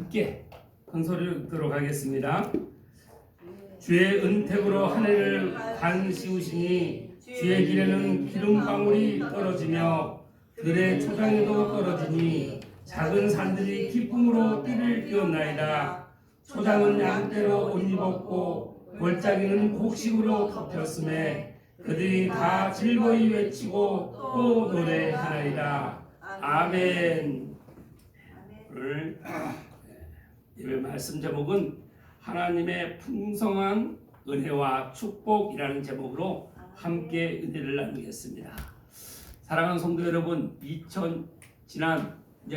함께 큰 소리로 듣도록 하겠습니다. 주의 은택으로 한 해를 관 씌우시니 주의 길에는 기름방울이 떨어지며 들의 초장에도 떨어지니 작은 산들이 기쁨으로 띠를 띄었나이다. 초장은 양떼로 옷 입었고 골짜기는 곡식으로 덮였음에 그들이 다 즐거이 외치고 또 노래하나이다. 아멘. 오늘 예배 말씀 제목은 하나님의 풍성한 은혜와 축복이라는 제목으로 함께 은혜를 나누겠습니다. 사랑하는 성도 여러분,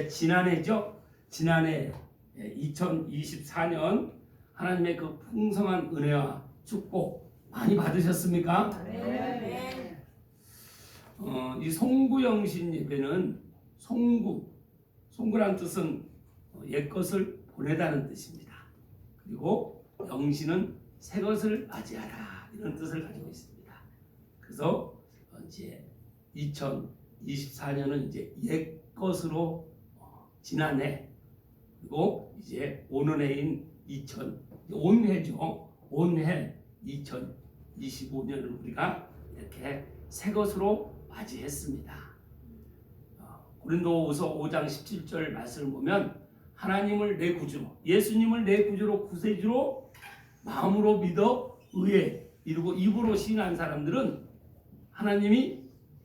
지난해죠? 지난해 2024년 하나님의 그 풍성한 은혜와 축복 많이 받으셨습니까? 네. 이 송구영신 예배는 송구란 뜻은 옛것을 보내다는 뜻입니다. 그리고 영신은 새것을 맞이하라 이런 뜻을 가지고 있습니다. 그래서 이제 2024년은 이제 옛것으로 지난해 그리고 이제 오는 해인 온해 2025년을 우리가 이렇게 새것으로 맞이했습니다. 고린도후서 5장 17절 말씀을 보면 하나님을 내 구주로, 예수님을 내 구주로 구세주로 마음으로 믿어 의에 이루고 입으로 시인한 사람들은 하나님이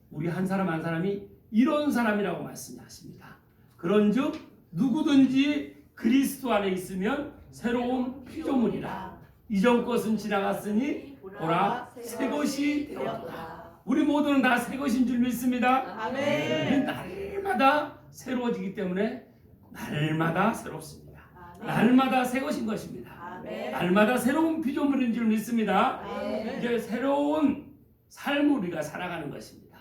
우리 한 사람 한 사람이 이런 사람이라고 말씀하십니다. 그런즉 누구든지 그리스도 안에 있으면 새로운 피조물이라. 이전 것은 지나갔으니 보라 새 것이 되었다. 우리 모두는 다 새 것인 줄 믿습니다. 아멘. 날마다 새로워지기 때문에 날마다 새롭습니다. 아멘. 날마다 새 것인 것입니다. 아멘. 날마다 새로운 피조물인 줄 믿습니다. 아멘. 이제 새로운 삶을 우리가 살아가는 것입니다.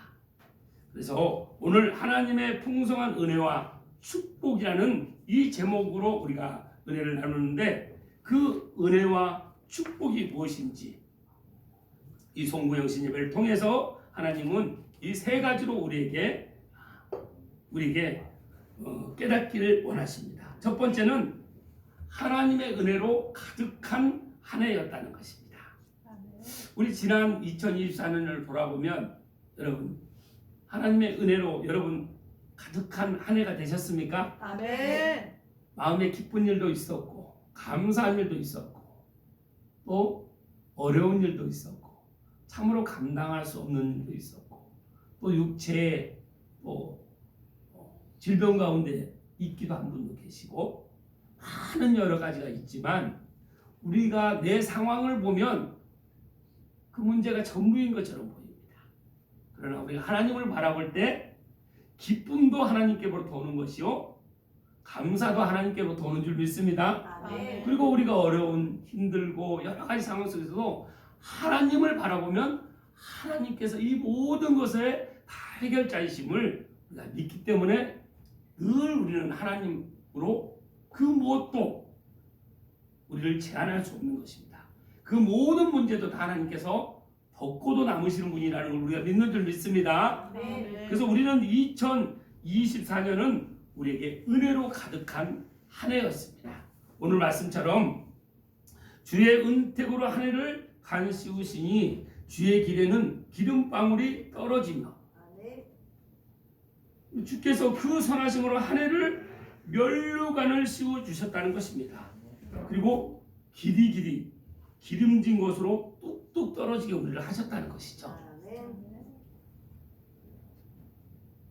그래서 오늘 하나님의 풍성한 은혜와 축복이라는 이 제목으로 우리가 은혜를 나누는데 그 은혜와 축복이 무엇인지 이 송구영신 예배를 통해서 하나님은 이 세 가지로 우리에게 깨닫기를 원하십니다. 첫 번째는 하나님의 은혜로 가득한 한 해였다는 것입니다. 우리 지난 2024년을 돌아보면 여러분 하나님의 은혜로 여러분 가득한 한 해가 되셨습니까? 아멘. 마음에 기쁜 일도 있었고 감사한 일도 있었고 또 어려운 일도 있었고 참으로 감당할 수 없는 일도 있었고 또 육체에 또 질병 가운데 있기도 한 분도 계시고 많은 여러 가지가 있지만 우리가 내 상황을 보면 그 문제가 전부인 것처럼 보입니다. 그러나 우리가 하나님을 바라볼 때 기쁨도 하나님께로부터 오는 것이요 감사도 하나님께로부터 오는 줄 믿습니다. 아멘. 그리고 우리가 어려운 힘들고 여러 가지 상황 속에서도 하나님을 바라보면 하나님께서 이 모든 것의 다 해결자이심을 우리가 믿기 때문에 늘 우리는 하나님으로 그 무엇도 우리를 제한할 수 없는 것입니다. 그 모든 문제도 다 하나님께서 덮고도 남으시는 분이라는 걸 우리가 믿는 줄 믿습니다. 네. 그래서 우리는 2024년은 우리에게 은혜로 가득한 한 해였습니다. 오늘 말씀처럼 주의 은택으로 한 해를 간 씌우시니 주의 길에는 기름방울이 떨어지며 주께서 그 선하심으로 한 해를 면류관을 씌워 주셨다는 것입니다. 그리고 길이 기름진 것으로 뚝뚝 떨어지게 우리를 하셨다는 것이죠.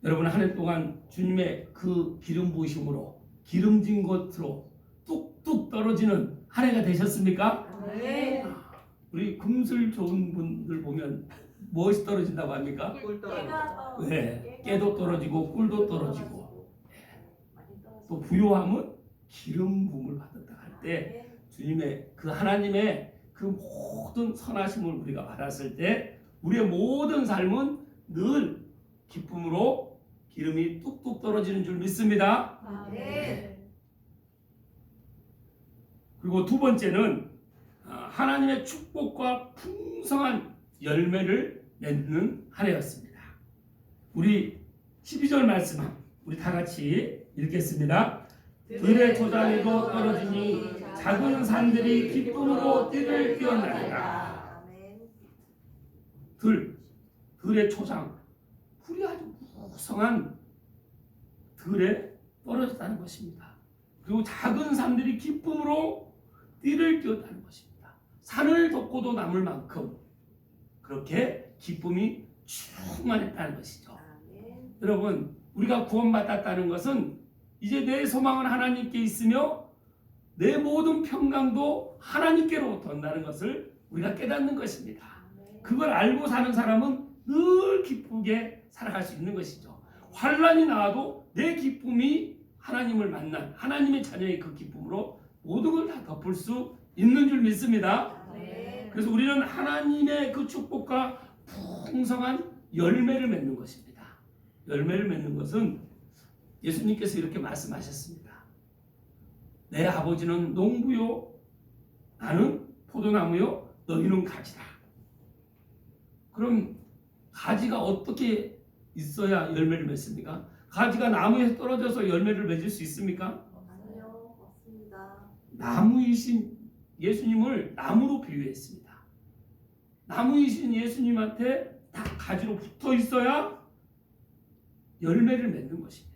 여러분 한 해 동안 주님의 그 기름 부으심으로 기름진 것으로 뚝뚝 떨어지는 한 해가 되셨습니까? 네. 우리 금술 좋은 분들 보면 무엇이 떨어진다고 합니까? 네, 깨도 떨어지고 꿀도 떨어지고 또 부요함은 기름 부음을 받았다 할 때 주님의 그 하나님의 그 모든 선하심을 우리가 받았을 때 우리의 모든 삶은 늘 기쁨으로 기름이 뚝뚝 떨어지는 줄 믿습니다. 네. 그리고 두 번째는 하나님의 축복과 풍성한 열매를 맺는 한 해였습니다. 우리 12절 말씀 우리 다 같이 읽겠습니다. 들의 초장에도 떨어지니 작은 산들이 기쁨으로 띠를 띄었나이다. 들의 초장, 풀이 아주 무성한 들에 떨어졌다는 것입니다. 그리고 작은 산들이 기쁨으로 띠를 띄었다는 것입니다. 산을 덮고도 남을 만큼 그렇게 기쁨이 충만했다는 것이죠. 여러분, 우리가 구원받았다는 것은 이제 내 소망은 하나님께 있으며 내 모든 평강도 하나님께로부터 온다는 것을 우리가 깨닫는 것입니다. 그걸 알고 사는 사람은 늘 기쁘게 살아갈 수 있는 것이죠. 환난이 나와도 내 기쁨이 하나님을 만난 하나님의 자녀의 그 기쁨으로 모든 걸 다 덮을 수 있는 줄 믿습니다. 그래서 우리는 하나님의 그 축복과 풍성한 열매를 맺는 것입니다. 열매를 맺는 것은 예수님께서 이렇게 말씀하셨습니다. 내 아버지는 농부요, 나는 포도나무요, 너희는 가지라. 그럼 가지가 어떻게 있어야 열매를 맺습니까? 가지가 나무에 떨어져서 열매를 맺을 수 있습니까? 아니요, 없습니다. 나무이신 예수님을 나무로 비유했습니다. 나무이신 예수님한테 다 가지로 붙어 있어야 열매를 맺는 것입니다.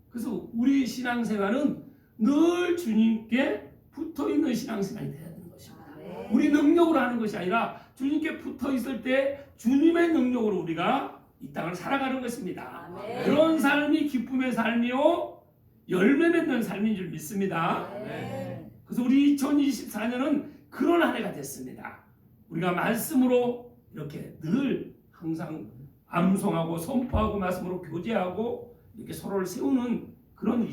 그래서 우리 신앙생활은 늘 주님께 붙어 있는 신앙생활이 되어야 되는 것입니다. 우리 능력으로 하는 것이 아니라 주님께 붙어 있을 때 주님의 능력으로 우리가 이 땅을 살아가는 것입니다. 그런 삶이 기쁨의 삶이요 열매 맺는 삶인 줄 믿습니다. 그래서 우리 2024년은 그런 한 해가 됐습니다. 우리가 말씀으로 이렇게 늘 항상 암송하고 선포하고 말씀으로 교제하고 이렇게 서로를 세우는 그런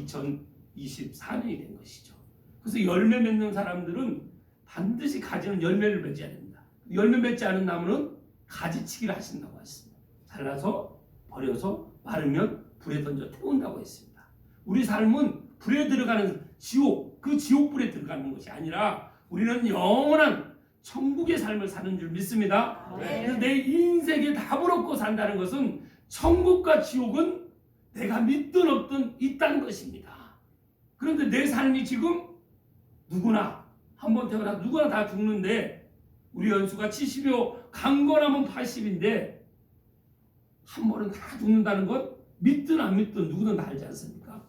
2024년이 된 것이죠. 그래서 열매 맺는 사람들은 반드시 가지는 열매를 맺어야 됩니다. 열매 맺지 않은 나무는 가지치기를 하신다고 했습니다. 잘라서 버려서 마르면 불에 던져 태운다고 했습니다. 우리 삶은 불에 들어가는 지옥, 그 지옥불에 들어가는 것이 아니라 우리는 영원한 천국의 삶을 사는 줄 믿습니다. 그래서 내 인생에 답을 얻고 산다는 것은 천국과 지옥은 내가 믿든 없든 있다는 것입니다. 그런데 내 삶이 지금 누구나 한번 태어나 누구나 다 죽는데 우리 연수가 70이요 강건하면 80인데 한 번은 다 죽는다는 건 믿든 안 믿든 누구든 다 알지 않습니까?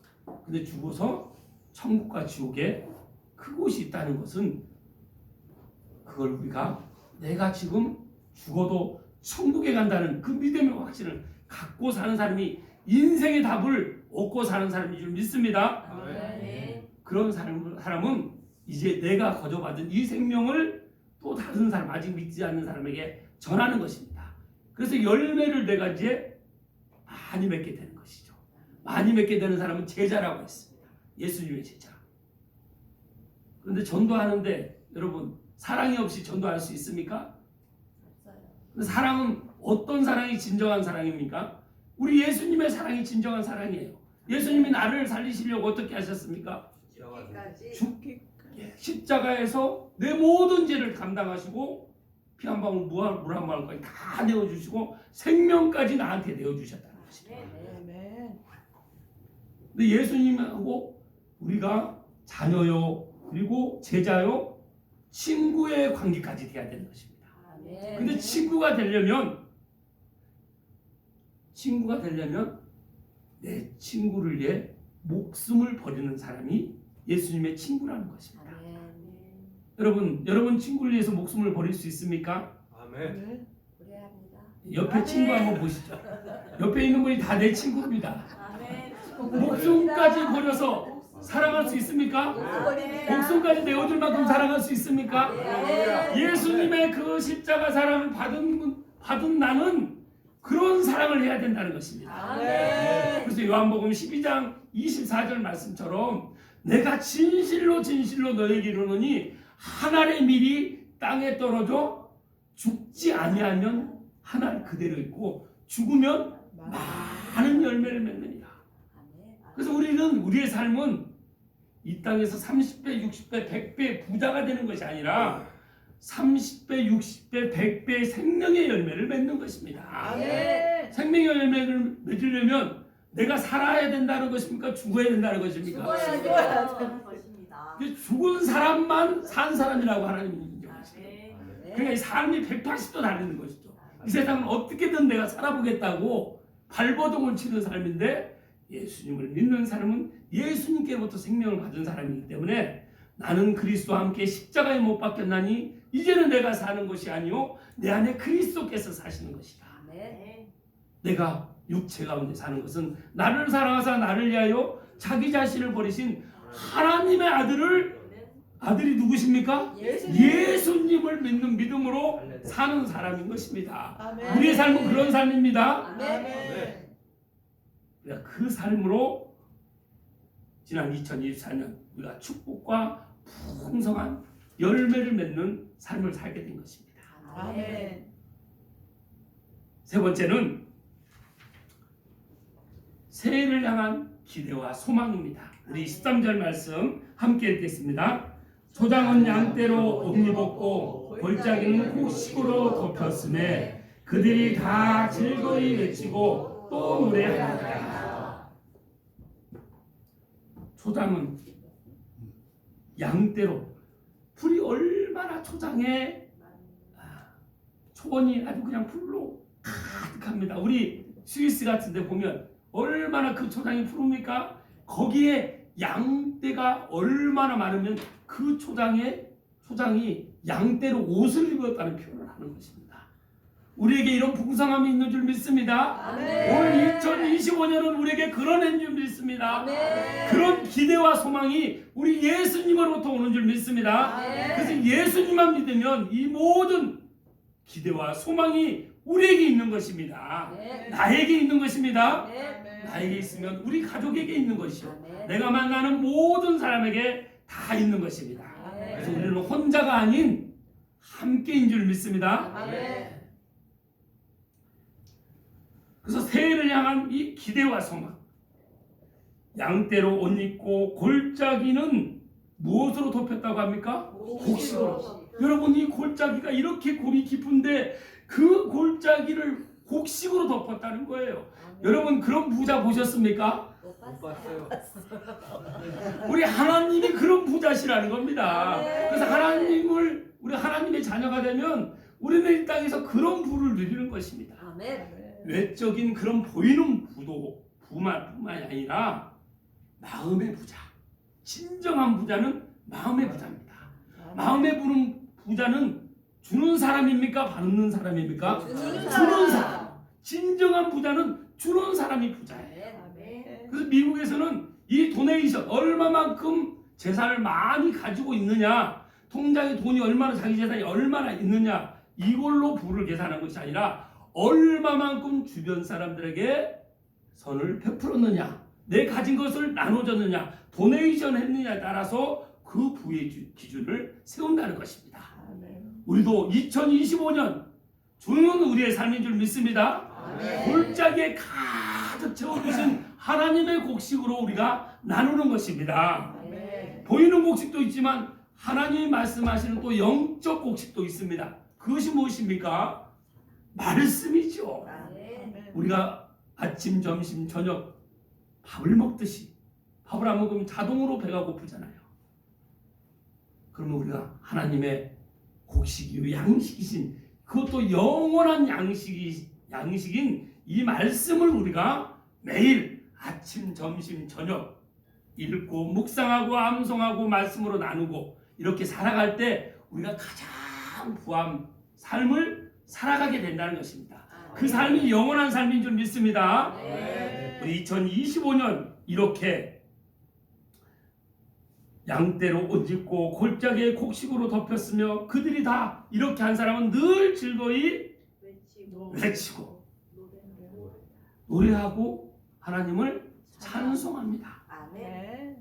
근데 죽어서 천국과 지옥에 그곳이 있다는 것은 그걸 우리가 내가 지금 죽어도 천국에 간다는 그 믿음의 확신을 갖고 사는 사람이 인생의 답을 얻고 사는 사람인 줄 믿습니다. 그런 사람은 이제 내가 거저받은 이 생명을 또 다른 사람, 아직 믿지 않는 사람에게 전하는 것입니다. 그래서 열매를 내가 이제 많이 맺게 되는 것이죠. 많이 맺게 되는 사람은 제자라고 했습니다. 예수님의 제자. 그런데 전도하는데 여러분 사랑이 없이 전도할 수 있습니까? 사랑은 어떤 사랑이 진정한 사랑입니까? 우리 예수님의 사랑이 진정한 사랑이에요. 예수님이 나를 살리시려고 어떻게 하셨습니까? 십자가에서 내 모든 죄를 감당하시고 피 한 방울 물 한 방울까지 다 내어주시고 생명까지 나한테 내어주셨다는 것입니다. 근데 예수님하고 우리가 자녀요 그리고 제자요 친구의 관계까지 돼야 되는 것입니다. 근데 친구가 되려면 내 친구를 위해 목숨을 버리는 사람이 예수님의 친구라는 것입니다. 여러분 친구를 위해서 목숨을 버릴 수 있습니까? 아멘. 옆에 친구 한번 보시죠. 옆에 있는 분이 다 내 친구입니다. 목숨까지 버려서 사랑할 수 있습니까? 목숨까지 내어줄 만큼 사랑할 수 있습니까? 예수님의 그 십자가 사랑을 받은 나는 그런 사랑을 해야 된다는 것입니다. 그래서 요한복음 12장 24절 말씀처럼 내가 진실로 너에게 이르노니 한 알의 밀이 땅에 떨어져 죽지 아니하면 한 알 그대로 있고 죽으면 많은 열매를 맺느니라. 그래서 우리의 삶은 이 땅에서 30배, 60배, 100배 부자가 되는 것이 아니라 30배, 60배, 100배의 생명의 열매를 맺는 것입니다. 생명의 열매를 맺으려면 내가 살아야 된다는 것입니까? 죽어야 된다는 것입니까? 죽어야 되는 것입니다. 죽은 사람만 산 사람이라고 하나님은 인정하시죠. 네. 그러니까 이 삶이 180도 다르는 것이죠. 이 세상은 어떻게든 내가 살아보겠다고 발버둥을 치는 삶인데 예수님을 믿는 사람은 예수님께로부터 생명을 받은 사람이기 때문에 나는 그리스도와 함께 십자가에 못 박혔나니 이제는 내가 사는 것이 아니요 내 안에 그리스도께서 사시는 것이다. 네. 내가 육체 가운데 사는 것은 나를 사랑하사 나를 위하여 자기 자신을 버리신 하나님의 아들이 누구십니까? 예수님을 믿는 믿음으로 사는 사람인 것입니다. 아멘. 우리의 삶은 그런 삶입니다. 아멘. 그러니까 그 삶으로 지난 2024년 우리가 축복과 풍성한 열매를 맺는 삶을 살게 된 것입니다. 아멘. 세 번째는 새해를 향한 기대와 소망입니다. 우리 13절 말씀 함께 읽겠습니다. 초장은 양떼로 옷 입었고 골짜기는 곡식으로 덮였음에 그들이 다 즐거이 외치고 또 노래하였다. 초장은 양떼로 풀이 얼마나 초장에 초원이 아주 그냥 풀로 가득합니다. 우리 스위스 같은 데 보면 얼마나 그 초장이 푸릅니까? 거기에 양떼가 얼마나 많으면 그 초장이 양떼로 옷을 입었다는 표현을 하는 것입니다. 우리에게 이런 풍성함이 있는 줄 믿습니다. 아멘. 올 2025년은 우리에게 그런 해인 줄 믿습니다. 아멘. 그런 기대와 소망이 우리 예수님으로부터 오는 줄 믿습니다. 아멘. 그래서 예수님만 믿으면 이 모든 기대와 소망이 우리에게 있는 것입니다. 네. 나에게 있는 것입니다. 네. 나에게 있으면 우리 가족에게 있는 것이요. 네. 내가 만나는 모든 사람에게 다 있는 것입니다. 네. 그래서 우리는 혼자가 아닌 함께인 줄 믿습니다. 아멘. 그래서 새해를 향한 이 기대와 소망. 양떼로 옷 입고 골짜기는 무엇으로 덮였다고 합니까? 곡식으로. 여러분 이 골짜기가 이렇게 골이 깊은데 그 골짜기를 곡식으로 덮었다는 거예요. 여러분 그런 부자 보셨습니까? 못 못 봤어요. 봤어요. 우리 하나님이 그런 부자시라는 겁니다. 네. 그래서 우리 하나님의 자녀가 되면 우리는 이 땅에서 그런 부를 누리는 것입니다. 아멘. 외적인 그런 보이는 부만뿐만이 아니라 마음의 부자. 진정한 부자는 마음의 부자입니다. 마음의 부자는 주는 사람입니까? 받는 사람입니까? 주는 주는 사람. 진정한 부자는 주는 사람이 부자예요. 아멘. 그래서 미국에서는 이 도네이션 얼마만큼 재산을 많이 가지고 있느냐, 통장에 돈이 얼마나 자기 재산이 얼마나 있느냐 이걸로 부를 계산하는 것이 아니라 얼마만큼 주변 사람들에게 선을 베풀었느냐, 내 가진 것을 나눠줬느냐, 도네이션 했느냐에 따라서 그 부의 기준을 세운다는 것입니다. 우리도 2025년 주는 우리의 삶인 줄 믿습니다. 아멘. 골짜기에 가득 채워주신 하나님의 곡식으로 우리가 나누는 것입니다. 아멘. 보이는 곡식도 있지만 하나님이 말씀하시는 또 영적 곡식도 있습니다. 그것이 무엇입니까? 말씀이죠. 아멘. 우리가 아침, 점심, 저녁 밥을 먹듯이 밥을 안 먹으면 자동으로 배가 고프잖아요. 그러면 우리가 하나님의 곡식이요 양식이신 그것도 영원한 양식인 이 말씀을 우리가 매일 아침, 점심, 저녁 읽고 묵상하고 암송하고 말씀으로 나누고 이렇게 살아갈 때 우리가 가장 부한 삶을 살아가게 된다는 것입니다. 그 삶이 영원한 삶인 줄 믿습니다. 네. 우리 2025년 이렇게 양떼로 옷 입고 골짜기에 곡식으로 덮였으며 그들이 다 이렇게 한 사람은 늘 즐거이 외치고 노래하고 하나님을 찬송합니다. 아멘.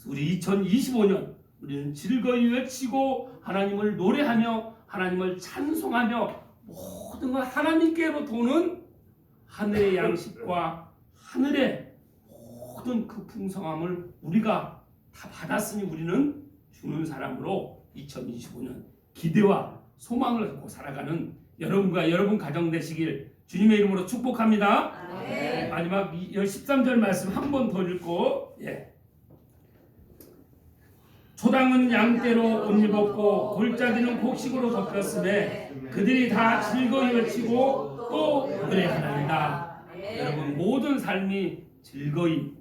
우리 2025년 우리는 즐거이 외치고 하나님을 노래하며 하나님을 찬송하며 모든 것 하나님께로부터 오는 하늘의 양식과 하늘의 모든 그 풍성함을 우리가 다 받았으니 우리는 주는 사람으로 2025년 기대와 소망을 갖고 살아가는 여러분과 여러분 가정 되시길 주님의 이름으로 축복합니다. 아멘. 마지막 13절 말씀 한 번 더 읽고 초당은 양떼로 옷 입었고 골짜기는 곡식으로 덮였으되 그들이 다 즐거이 외치고 또 노래하나이다. 여러분 모든 삶이 즐거이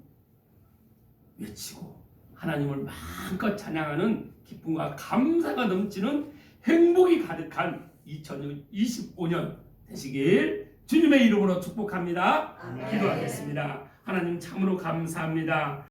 외치고 하나님을 마음껏 찬양하는 기쁨과 감사가 넘치는 행복이 가득한 2025년 되시길 주님의 이름으로 축복합니다. 아멘. 기도하겠습니다. 하나님 참으로 감사합니다.